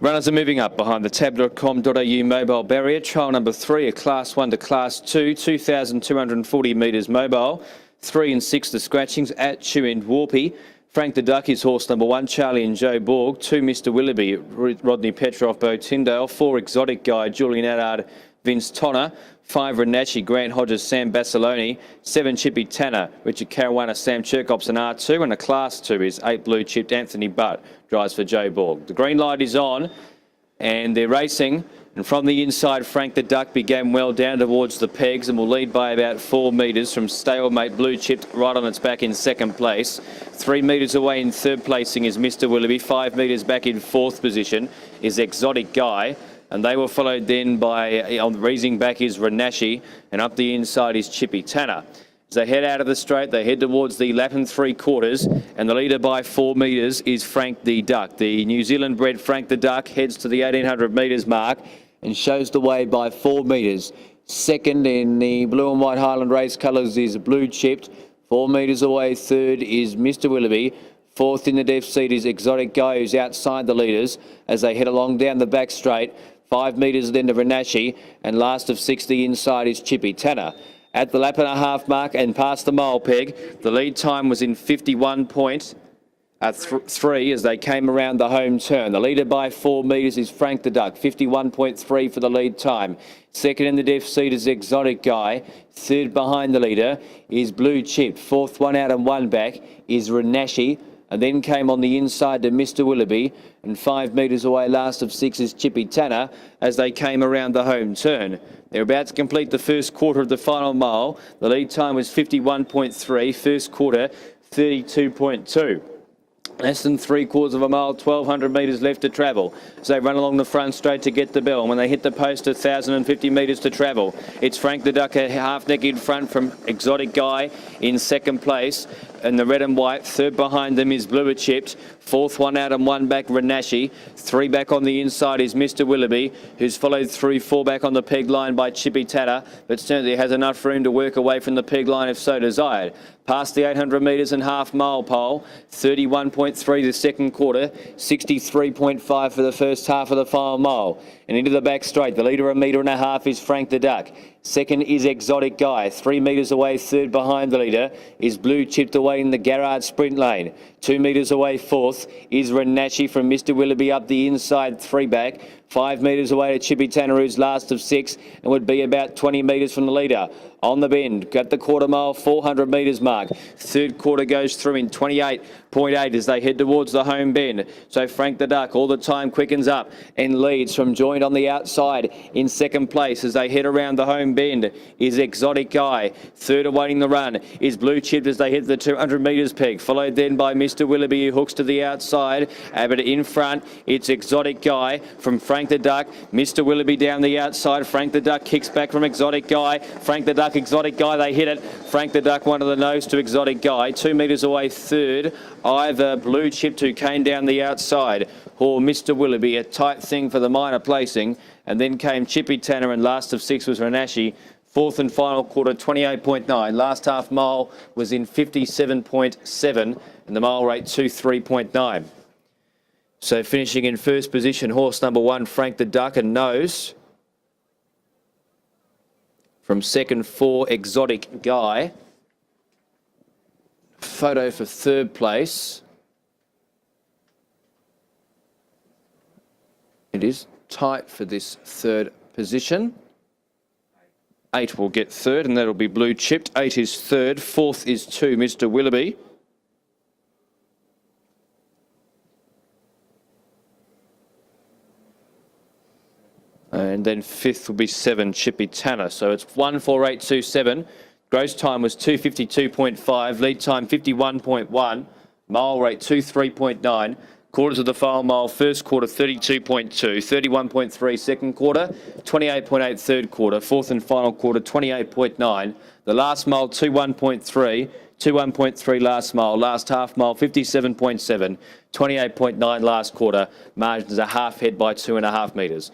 Runners are moving up behind the tab.com.au mobile barrier. Trial number 3, a Class 1 to Class 2, 2,240 metres mobile. 3 and 6 the scratchings at Chew End Warpy. Frank the Duck is horse number 1, Charlie and Joe Borg. 2, Mr. Willoughby, Rodney Petrov, Bo Tyndale. 4, Exotic Guy, Julian Allard, Vince Tonner. 5, Renachi, Grant Hodges, Sam Basiloni. 7, Chippy Tanner, Richard Caruana, Sam Cherkops and R2. And a Class 2 is 8, Blue Chipped, Anthony Butt, drives for Joe Borg. The green light is on and they're racing. And from the inside, Frank the Duck began well down towards the pegs and will lead by about 4 metres from stalemate Blue Chipped right on its back in second place. 3 metres away in third placing is Mr. Willoughby. 5 metres back in fourth position is Exotic Guy. And they were followed then by, on the reasing back is Renachi, and up the inside is Chippy Tanner. As they head out of the straight, they head towards the lap and 3/4, and the leader by 4 metres is Frank the Duck. The New Zealand bred Frank the Duck heads to the 1,800 metres mark and shows the way by 4 metres. Second in the blue and white Highland race colours is Blue Chipped. 4 metres away, third is Mr. Willoughby. Fourth in the deaf seat is Exotic Guy, who's outside the leaders as they head along down the back straight. 5 metres then to Renachi, and last of 60 inside is Chippy Tanner. At the lap and a half mark and past the mile peg, the lead time was in 51.3 as they came around the home turn. The leader by 4 metres is Frank the Duck, 51.3 for the lead time. Second in the deaf seat is Exotic Guy. Third behind the leader is Blue Chip. Fourth one out and one back is Renachi. And then came on the inside to Mr. Willoughby, and 5 metres away last of 6 is Chippy Tanner as they came around the home turn. They're about to complete the first quarter of the final mile. The lead time was 51.3, first quarter 32.2. Less than 3/4 of a mile, 1,200 metres left to travel. So they run along the front straight to get the bell. And when they hit the post, 1,050 metres to travel. It's Frank the Duck, a half neck in front from Exotic Guy in second place. And the red and white, third behind them is Blue Chipped. Fourth one out and one back, Renachi. 3 back on the inside is Mr. Willoughby, who's followed through 4 back on the peg line by Chippy Tanner, but certainly has enough room to work away from the peg line if so desired. Past the 800 metres and half mile pole, 31.3 the second quarter, 63.5 for the first half of the final mile. And into the back straight, the leader 1.5 metres is Frank the Duck. Second is Exotic Guy. 3 metres away, third behind the leader is Blue Chipped away in the Garrard sprint lane. 2 metres away, fourth is Renachi from Mr. Willoughby up the inside 3 back. 5 metres away to Chippy Tanner, who's last of 6 and would be about 20 metres from the leader. On the bend, got the quarter mile, 400 metres mark. Third quarter goes through in 28.8 as they head towards the home bend. So Frank the Duck all the time quickens up and leads from joint on the outside in second place as they head around the home bend is Exotic Guy. Third awaiting the run is Blue Chipped as they hit the 200 metres peg, followed then by Mr. Willoughby, who hooks to the outside. But in front, it's Exotic Guy from Frank the Duck. Mr. Willoughby down the outside. Frank the Duck kicks back from Exotic Guy. Frank the Duck, Exotic Guy, they hit it. Frank the Duck, one of the nose to Exotic Guy. 2 metres away, third, either Blue Chipped, who came down the outside, or Mr. Willoughby, a tight thing for the minor placing. And then came Chippy Tanner, and last of 6 was Renachi. Fourth and final quarter, 28.9. Last half mile was in 57.7, and the mile rate 23.9. So finishing in first position, horse number 1, Frank the Duck, and nose. From second, 4, Exotic Guy. Photo for third place. It is tight for this third position. 8 will get third, and that'll be Blue Chipped. 8 is third. Fourth is 2, Mr. Willoughby. And then fifth will be 7, Chippy Tanner. So it's 1:48.27. Gross time was 2:52.5. Lead time 51.1. Mile rate 23.9. Quarters of the final mile, first quarter 32.2, 31.3 second quarter, 28.8 third quarter, fourth and final quarter 28.9. The last mile 21.3, 21.3 last mile, last half mile 57.7, 28.9 last quarter. Margins a half head by 2.5 metres.